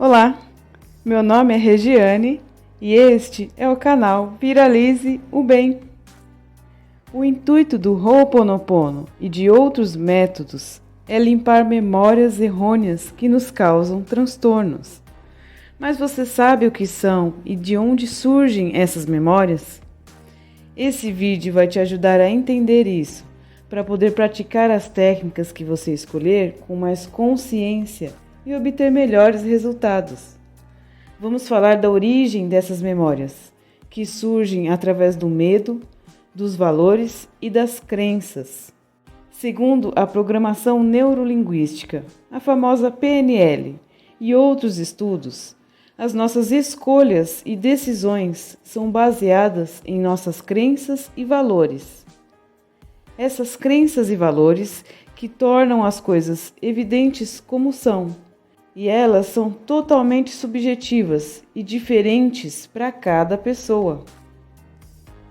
Olá, meu nome é Regiane e este é o canal Viralize o Bem. O intuito do Ho'oponopono e de outros métodos é limpar memórias errôneas que nos causam transtornos. Mas você sabe o que são e de onde surgem essas memórias? Esse vídeo vai te ajudar a entender isso, para poder praticar as técnicas que você escolher com mais consciência e obter melhores resultados. Vamos falar da origem dessas memórias, que surgem através do medo, dos valores e das crenças. Segundo a programação neurolinguística, a famosa PNL, e outros estudos, as nossas escolhas e decisões são baseadas em nossas crenças e valores. Essas crenças e valores que tornam as coisas evidentes como são, e elas são totalmente subjetivas e diferentes para cada pessoa.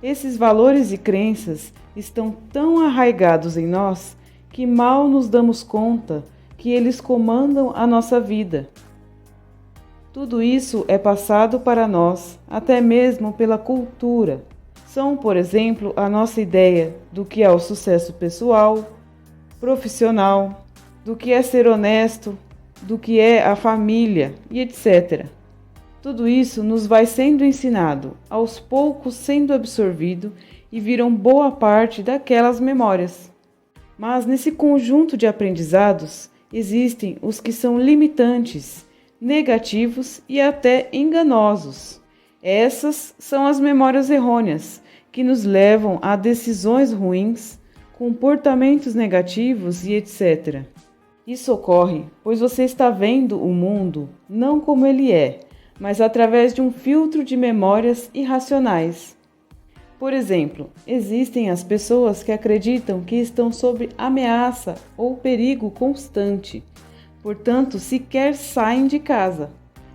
Esses valores e crenças estão tão arraigados em nós que mal nos damos conta que eles comandam a nossa vida. Tudo isso é passado para nós, até mesmo pela cultura. São, por exemplo, a nossa ideia do que é o sucesso pessoal, profissional, do que é ser honesto, do que é a família e etc. Tudo isso nos vai sendo ensinado, aos poucos sendo absorvido e viram boa parte daquelas memórias. Mas nesse conjunto de aprendizados existem os que são limitantes, negativos e até enganosos. Essas são as memórias errôneas, que nos levam a decisões ruins, comportamentos negativos e etc. Isso ocorre pois você está vendo o mundo não como ele é, mas através de um filtro de memórias irracionais. Por exemplo, existem as pessoas que acreditam que estão sob ameaça ou perigo constante, portanto, sequer saem de casa.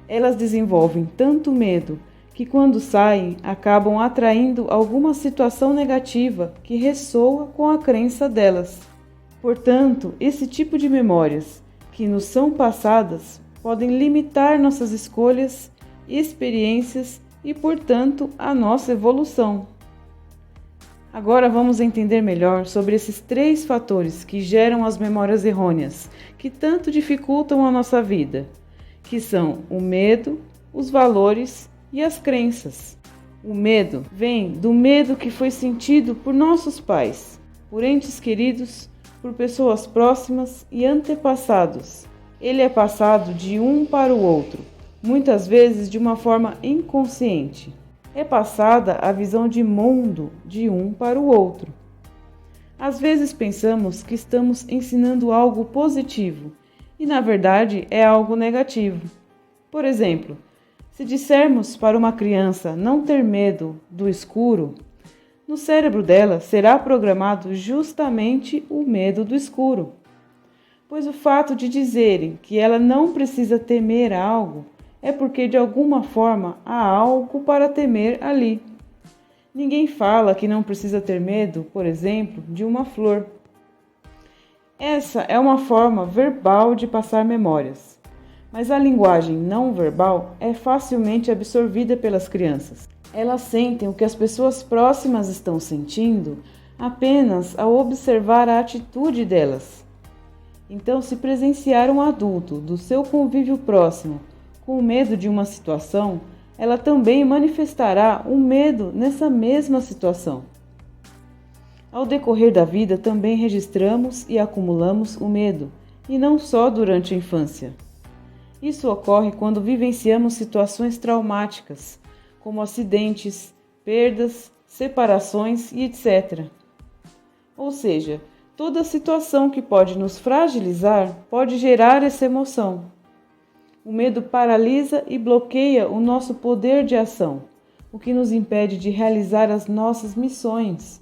Elas desenvolvem tanto medo que, quando saem, acabam atraindo alguma situação negativa que ressoa com a crença delas. Portanto, esse tipo de memórias que nos são passadas podem limitar nossas escolhas, experiências e, portanto, a nossa evolução. Agora vamos entender melhor sobre esses 3 fatores que geram as memórias errôneas, que tanto dificultam a nossa vida, que são o medo, os valores e as crenças. O medo vem do medo que foi sentido por nossos pais, por entes queridos, por pessoas próximas e antepassados. Ele é passado de um para o outro, muitas vezes de uma forma inconsciente. É passada a visão de mundo de um para o outro. Às vezes pensamos que estamos ensinando algo positivo e, na verdade, é algo negativo. Por exemplo, se dissermos para uma criança não ter medo do escuro, no cérebro dela será programado justamente o medo do escuro. Pois o fato de dizerem que ela não precisa temer algo é porque de alguma forma há algo para temer ali. Ninguém fala que não precisa ter medo, por exemplo, de uma flor. Essa é uma forma verbal de passar memórias, mas a linguagem não verbal é facilmente absorvida pelas crianças. Elas sentem o que as pessoas próximas estão sentindo apenas ao observar a atitude delas. Então, se presenciar um adulto do seu convívio próximo com medo de uma situação, ela também manifestará um medo nessa mesma situação. Ao decorrer da vida, também registramos e acumulamos o medo, e não só durante a infância. Isso ocorre quando vivenciamos situações traumáticas, como acidentes, perdas, separações e etc. Ou seja, toda situação que pode nos fragilizar pode gerar essa emoção. O medo paralisa e bloqueia o nosso poder de ação, o que nos impede de realizar as nossas missões.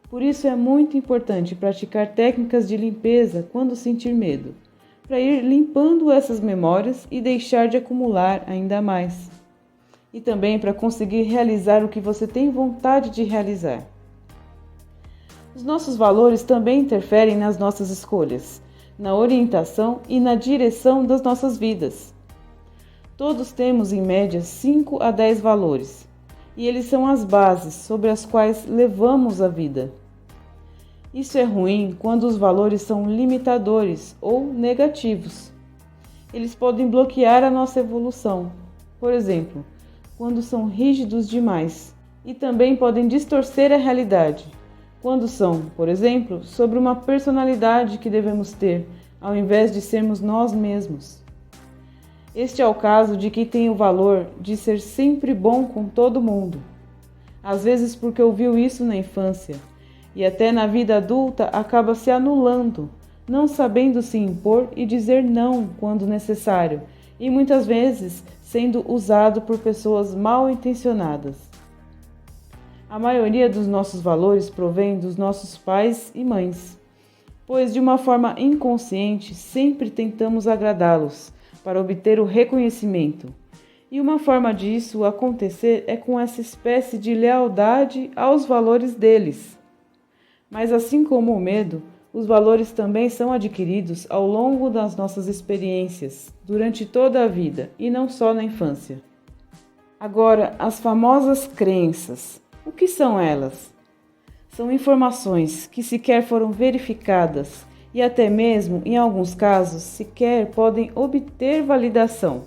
Por isso é muito importante praticar técnicas de limpeza quando sentir medo, para ir limpando essas memórias e deixar de acumular ainda mais. E também para conseguir realizar o que você tem vontade de realizar. Os nossos valores também interferem nas nossas escolhas, na orientação e na direção das nossas vidas. Todos temos em média 5 a 10 valores, e eles são as bases sobre as quais levamos a vida. Isso é ruim quando os valores são limitadores ou negativos. Eles podem bloquear a nossa evolução, por exemplo, quando são rígidos demais, e também podem distorcer a realidade, quando são, por exemplo, sobre uma personalidade que devemos ter, ao invés de sermos nós mesmos. Este é o caso de quem tem o valor de ser sempre bom com todo mundo. Às vezes porque ouviu isso na infância, e até na vida adulta acaba se anulando, não sabendo se impor e dizer não quando necessário, e muitas vezes sendo usado por pessoas mal intencionadas. A maioria dos nossos valores provém dos nossos pais e mães, pois de uma forma inconsciente sempre tentamos agradá-los para obter o reconhecimento. E uma forma disso acontecer é com essa espécie de lealdade aos valores deles. Mas assim como o medo, os valores também são adquiridos ao longo das nossas experiências, durante toda a vida e não só na infância. Agora, as famosas crenças. O que são elas? São informações que sequer foram verificadas e até mesmo, em alguns casos, sequer podem obter validação,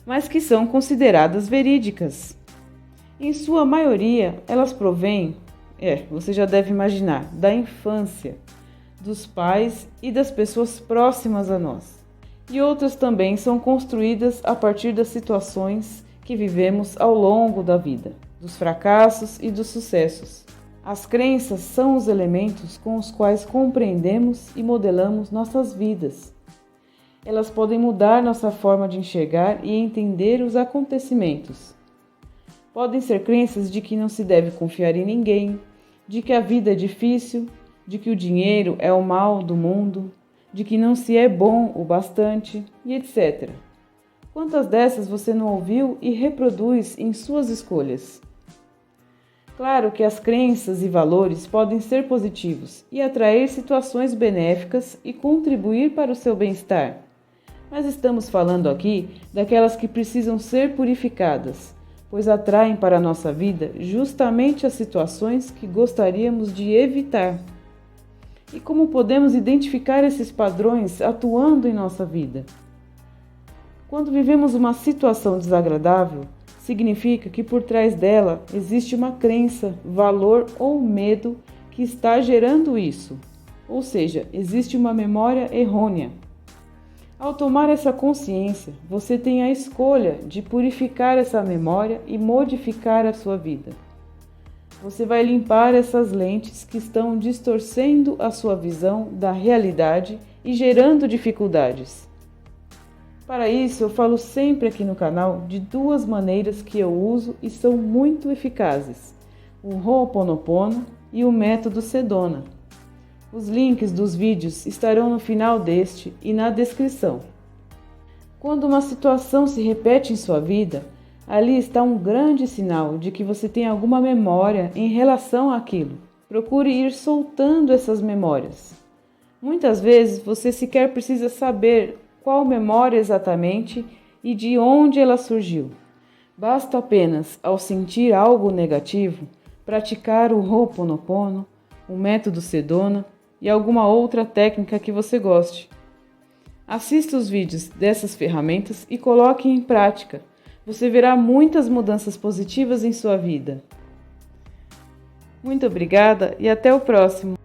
mas que são consideradas verídicas. Em sua maioria, elas provêm, você já deve imaginar, da infância, dos pais e das pessoas próximas a nós. E outras também são construídas a partir das situações que vivemos ao longo da vida, dos fracassos e dos sucessos. As crenças são os elementos com os quais compreendemos e modelamos nossas vidas. Elas podem mudar nossa forma de enxergar e entender os acontecimentos. Podem ser crenças de que não se deve confiar em ninguém, de que a vida é difícil, de que o dinheiro é o mal do mundo, de que não se é bom o bastante, e etc. Quantas dessas você não ouviu e reproduz em suas escolhas? Claro que as crenças e valores podem ser positivos e atrair situações benéficas e contribuir para o seu bem-estar. Mas estamos falando aqui daquelas que precisam ser purificadas, pois atraem para a nossa vida justamente as situações que gostaríamos de evitar. E como podemos identificar esses padrões atuando em nossa vida? Quando vivemos uma situação desagradável, significa que por trás dela existe uma crença, valor ou medo que está gerando isso, ou seja, existe uma memória errônea. Ao tomar essa consciência, você tem a escolha de purificar essa memória e modificar a sua vida. Você vai limpar essas lentes que estão distorcendo a sua visão da realidade e gerando dificuldades. Para isso, eu falo sempre aqui no canal de duas maneiras que eu uso e são muito eficazes: o Ho'oponopono e o método Sedona. Os links dos vídeos estarão no final deste e na descrição. Quando uma situação se repete em sua vida, ali está um grande sinal de que você tem alguma memória em relação àquilo. Procure ir soltando essas memórias. Muitas vezes você sequer precisa saber qual memória exatamente e de onde ela surgiu. Basta apenas, ao sentir algo negativo, praticar o Ho'oponopono, o método Sedona e alguma outra técnica que você goste. Assista os vídeos dessas ferramentas e coloque em prática. Você verá muitas mudanças positivas em sua vida. Muito obrigada e até o próximo!